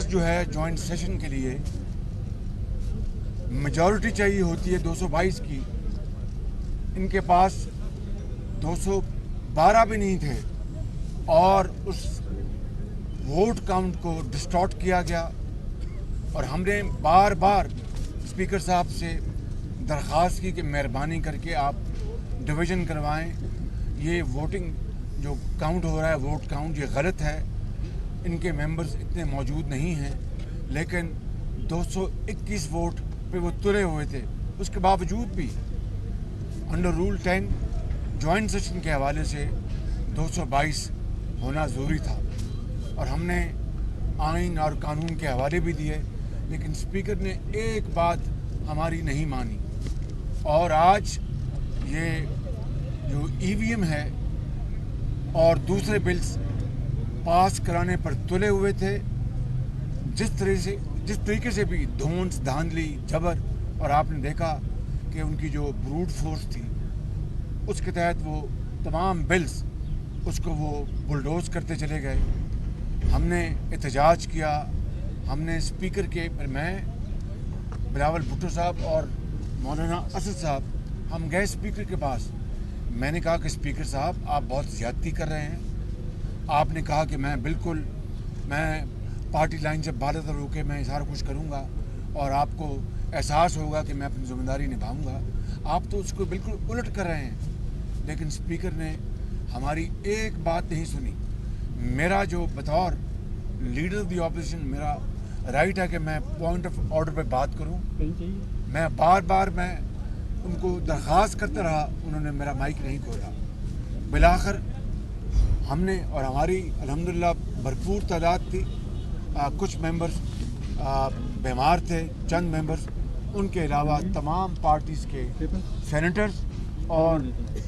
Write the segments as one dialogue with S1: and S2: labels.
S1: بلاخص جو ہے joint session کے لیے میجورٹی چاہیے ہوتی ہے 222 کی. ان کے پاس 212 بھی نہیں تھے اور اس ووٹ کاؤنٹ کو ڈسٹارٹ کیا گیا. اور ہم نے بار بار اسپیکر صاحب سے درخواست کی کہ مہربانی کر کے آپ ڈویژن کروائیں. یہ ووٹنگ جو کاؤنٹ ہو رہا ہے ووٹ کاؤنٹ یہ غلط ہے. ان کے ممبرز اتنے موجود نہیں ہیں لیکن 221 ووٹ پہ وہ تلے ہوئے تھے. اس کے باوجود بھی انڈر رول 10 جوائنٹ سیشن کے حوالے سے 222 ہونا ضروری تھا. اور ہم نے آئین اور قانون کے حوالے بھی دیے لیکن اسپیکر نے ایک بات ہماری نہیں مانی. اور آج یہ جو ای وی ایم ہے اور دوسرے بلز پاس کرانے پر تلے ہوئے تھے. جس طریقے سے بھی دھونس دھاندلی جبر اور آپ نے دیکھا کہ ان کی جو بروٹ فورس تھی اس کے تحت وہ تمام بلز اس کو وہ بلڈوز کرتے چلے گئے. ہم نے احتجاج کیا. ہم نے اسپیکر کے میں بلاول بھٹو صاحب اور مولانا اسد صاحب ہم گئے اسپیکر کے پاس. میں نے کہا کہ اسپیکر صاحب آپ بہت زیادتی کر رہے ہیں. آپ نے کہا کہ میں پارٹی لائن سے بالا تر ہو کے میں سارا کچھ کروں گا اور آپ کو احساس ہوگا کہ میں اپنی ذمہ داری نبھاؤں گا. آپ تو اس کو بالکل الٹ کر رہے ہیں. لیکن اسپیکر نے ہماری ایک بات نہیں سنی. میرا جو بطور لیڈر آف دی اپوزیشن میرا رائٹ ہے کہ میں پوائنٹ آف آرڈر پہ بات کروں. میں بار ان کو درخواست کرتا رہا. انہوں نے میرا مائک نہیں کھولا. بالآخر ہم نے اور ہماری الحمدللہ بھرپور تعداد تھی. کچھ ممبرز بیمار تھے چند ممبرز. ان کے علاوہ تمام پارٹیز کے سینیٹرز اور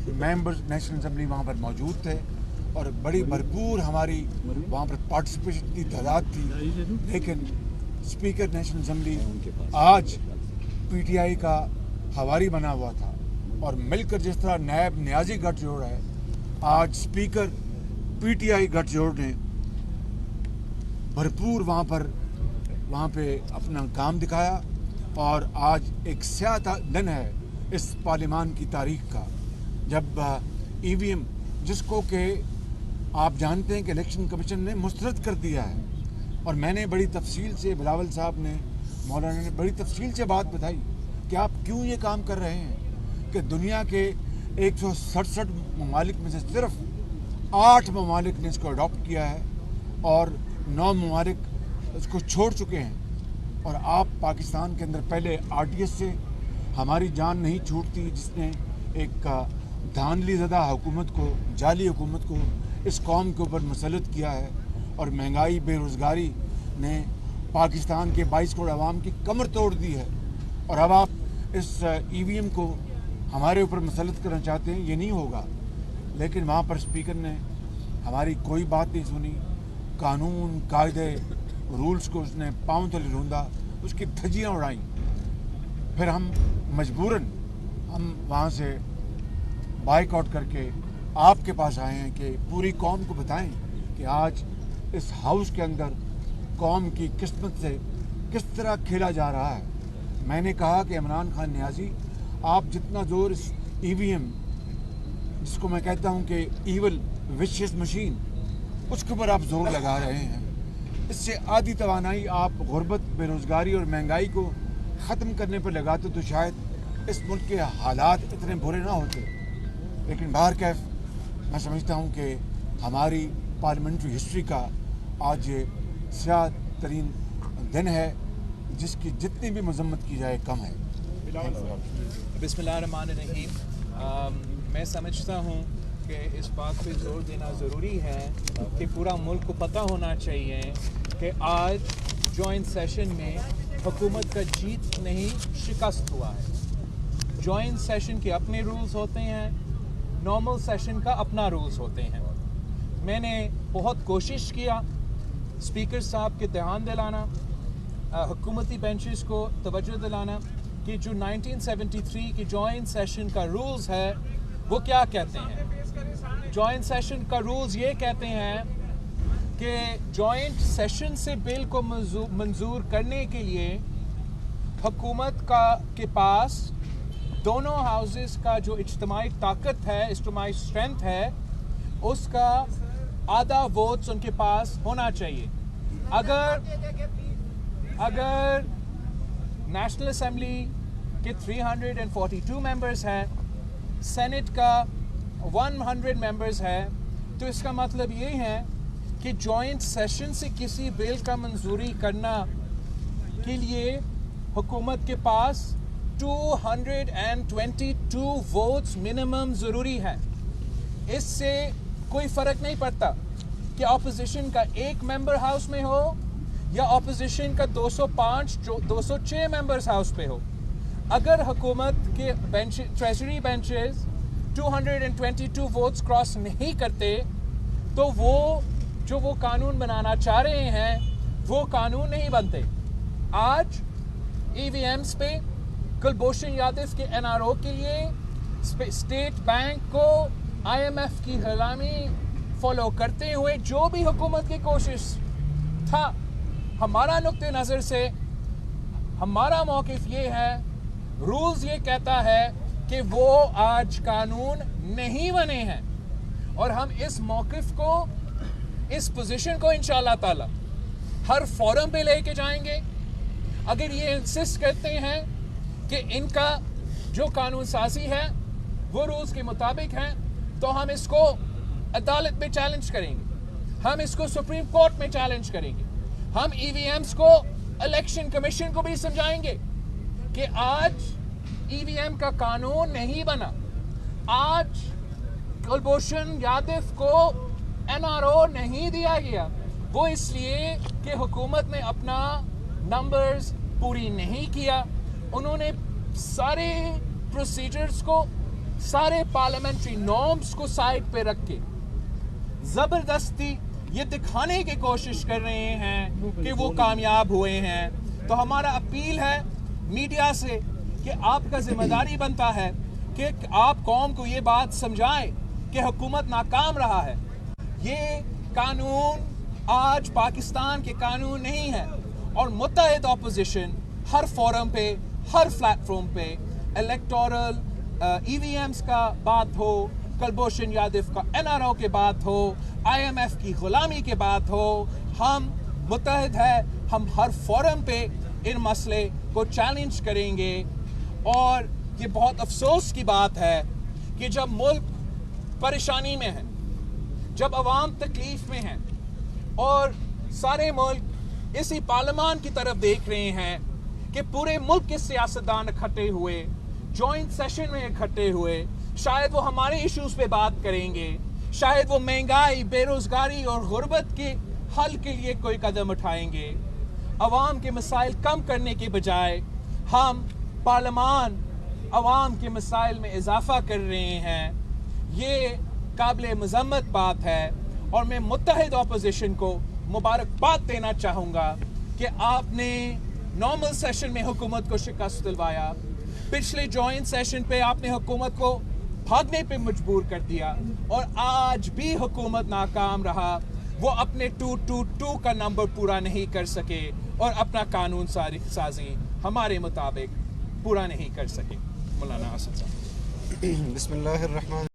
S1: ممبرز نیشنل اسمبلی وہاں پر موجود تھے اور بڑی بھرپور ہماری وہاں پر پارٹیسپیشن کی تعداد تھی. لیکن اسپیکر نیشنل اسمبلی آج پی ٹی آئی کا ہواری بنا ہوا تھا اور مل کر جس طرح نائب نیازی گٹھ جوڑ ہے آج اسپیکر پی ٹی آئی گٹھ جوڑ نے بھرپور وہاں پہ اپنا کام دکھایا. اور آج ایک سیاہ دن ہے اس پارلیمان کی تاریخ کا جب ای وی ایم جس کو کہ آپ جانتے ہیں کہ الیکشن کمیشن نے مسترد کر دیا ہے. اور میں نے بڑی تفصیل سے بلاول صاحب نے مولانا نے بڑی تفصیل سے بات بتائی کہ آپ کیوں یہ کام کر رہے ہیں کہ دنیا کے 167 ممالک میں سے صرف 8 ممالک نے اس کو اڈاپٹ کیا ہے اور 9 ممالک اس کو چھوڑ چکے ہیں. اور آپ پاکستان کے اندر پہلے آر ٹی ایس سے ہماری جان نہیں چھوٹتی جس نے ایک دھاندلی زدہ حکومت کو جعلی حکومت کو اس قوم کے اوپر مسلط کیا ہے. اور مہنگائی بے روزگاری نے پاکستان کے 22 کروڑ عوام کی کمر توڑ دی ہے. اور اب آپ اس ای وی ایم کو ہمارے اوپر مسلط کرنا چاہتے ہیں. یہ نہیں ہوگا. لیکن وہاں پر اسپیکر نے ہماری کوئی بات نہیں سنی. قانون قاعدے رولز کو اس نے پاؤں تلے روندا. اس کی دھجیاں اڑائیں. پھر ہم مجبوراً ہم وہاں سے بائیک آؤٹ کر کے آپ کے پاس آئے ہیں کہ پوری قوم کو بتائیں کہ آج اس ہاؤس کے اندر قوم کی قسمت سے کس طرح کھیلا جا رہا ہے. میں نے کہا کہ عمران خان نیازی آپ جتنا زور اس ای وی ایم جس کو میں کہتا ہوں کہ ایول وشیس مشین اس کے اوپر آپ زور لگا رہے ہیں اس سے آدھی توانائی آپ غربت بے روزگاری اور مہنگائی کو ختم کرنے پر لگاتے تو شاید اس ملک کے حالات اتنے برے نہ ہوتے. لیکن بہرکیف میں سمجھتا ہوں کہ ہماری پارلیمنٹری ہسٹری کا آج یہ سیاہ ترین دن ہے جس کی جتنی بھی مذمت کی جائے کم ہے.
S2: بسم اللہ الرحمن الرحیم. میں سمجھتا ہوں کہ اس بات پہ زور دینا ضروری ہے کہ پورا ملک کو پتہ ہونا چاہیے کہ آج جوائنٹ سیشن میں حکومت کا جیت نہیں شکست ہوا ہے. جوائنٹ سیشن کے اپنے رولز ہوتے ہیں, نارمل سیشن کا اپنا رولز ہوتے ہیں. میں نے بہت کوشش کیا اسپیکر صاحب کے دھیان دلانا, حکومتی بینچز کو توجہ دلانا کہ جو 1973 کی جوائنٹ سیشن کا رولز ہے وہ کیا کہتے ہیں. جوائنٹ سیشن کا رولز یہ کہتے ہیں کہ جوائنٹ سیشن سے بل کو منظور کرنے کے لیے حکومت کے پاس دونوں ہاؤسز کا جو اجتماعی طاقت ہے، اجتماعی اسٹرینتھ ہے، اس کا آدھا ووٹس ان کے پاس ہونا چاہیے. اگر نیشنل اسمبلی کے 342 ممبرز ہیں، سینٹ کا 100 ممبرز ہے، تو اس کا مطلب یہ ہے کہ جوائنٹ سیشن سے کسی بل کا منظوری کرنا کے لیے حکومت کے پاس 222 ووٹس منیمم ضروری ہے. اس سے کوئی فرق نہیں پڑتا کہ اپوزیشن کا ایک ممبر ہاؤس میں ہو یا اپوزیشن کا 206 ممبرز ہاؤس پہ ہو. اگر حکومت کے ٹریجری بینچز 222 ووٹس کراس نہیں کرتے تو وہ قانون بنانا چاہ رہے ہیں وہ قانون نہیں بنتے. آج ای وی ایمز پہ کلبھوشن یادو کے این آر او کے لیے اسٹیٹ بینک کو آئی ایم ایف کی غلامی فالو کرتے ہوئے جو بھی حکومت کی کوشش تھا، ہمارا نقطہ نظر سے ہمارا موقف یہ ہے، رولز یہ کہتا ہے کہ وہ آج قانون نہیں بنے ہیں، اور ہم اس موقف کو، اس پوزیشن کو انشاءاللہ تعالی ہر فورم پہ لے کے جائیں گے. اگر یہ انسسٹ کرتے ہیں کہ ان کا جو قانون سازی ہے وہ رولز کے مطابق ہیں، تو ہم اس کو عدالت میں چیلنج کریں گے، ہم اس کو سپریم کورٹ میں چیلنج کریں گے. ہم ای وی ایمز کو، الیکشن کمیشن کو بھی سمجھائیں گے کہ آج ای وی ایم کا قانون نہیں بنا. آج کلبھوشن یادو کو این آر او نہیں دیا گیا، وہ اس لیے کہ حکومت نے اپنا نمبرز پوری نہیں کیا. انہوں نے سارے پروسیجرز کو، سارے پارلیمنٹری نارمز کو سائڈ پہ رکھ کے زبردستی یہ دکھانے کی کوشش کر رہے ہیں کہ وہ کامیاب ہوئے ہیں. تو ہمارا اپیل ہے میڈیا سے کہ آپ کا ذمہ داری بنتا ہے کہ آپ قوم کو یہ بات سمجھائیں کہ حکومت ناکام رہا ہے. یہ قانون آج پاکستان کے قانون نہیں ہے، اور متحد اپوزیشن ہر فورم پہ، ہر پلیٹ فارم پہ، الیکٹورل ای وی ایمز کا بات ہو، کلبھوشن یادو کا این آر او کے بات ہو، آئی ایم ایف کی غلامی کے بات ہو، ہم متحد ہیں. ہم ہر فورم پہ ان مسئلے کو چیلنج کریں گے. اور یہ بہت افسوس کی بات ہے کہ جب ملک پریشانی میں ہے، جب عوام تکلیف میں ہیں، اور سارے ملک اسی پارلیمان کی طرف دیکھ رہے ہیں کہ پورے ملک کے سیاستدان اکٹھے ہوئے، جوائنٹ سیشن میں اکٹھے ہوئے، شاید وہ ہمارے ایشوز پہ بات کریں گے، شاید وہ مہنگائی، بے روزگاری اور غربت کے حل کے لیے کوئی قدم اٹھائیں گے. عوام کے مسائل کم کرنے کے بجائے ہم پارلیمان عوام کے مسائل میں اضافہ کر رہے ہیں. یہ قابل مذمت بات ہے، اور میں متحد اپوزیشن کو مبارکباد دینا چاہوں گا کہ آپ نے نارمل سیشن میں حکومت کو شکست دلوایا. پچھلے جوائنٹ سیشن پہ آپ نے حکومت کو بھاگنے پہ مجبور کر دیا، اور آج بھی حکومت ناکام رہا. وہ اپنے 222 کا نمبر پورا نہیں کر سکے، اور اپنا قانون سازی ہمارے مطابق پورا نہیں کر سکے. مولانا آصف صاحب.
S3: بسم اللہ الرحمن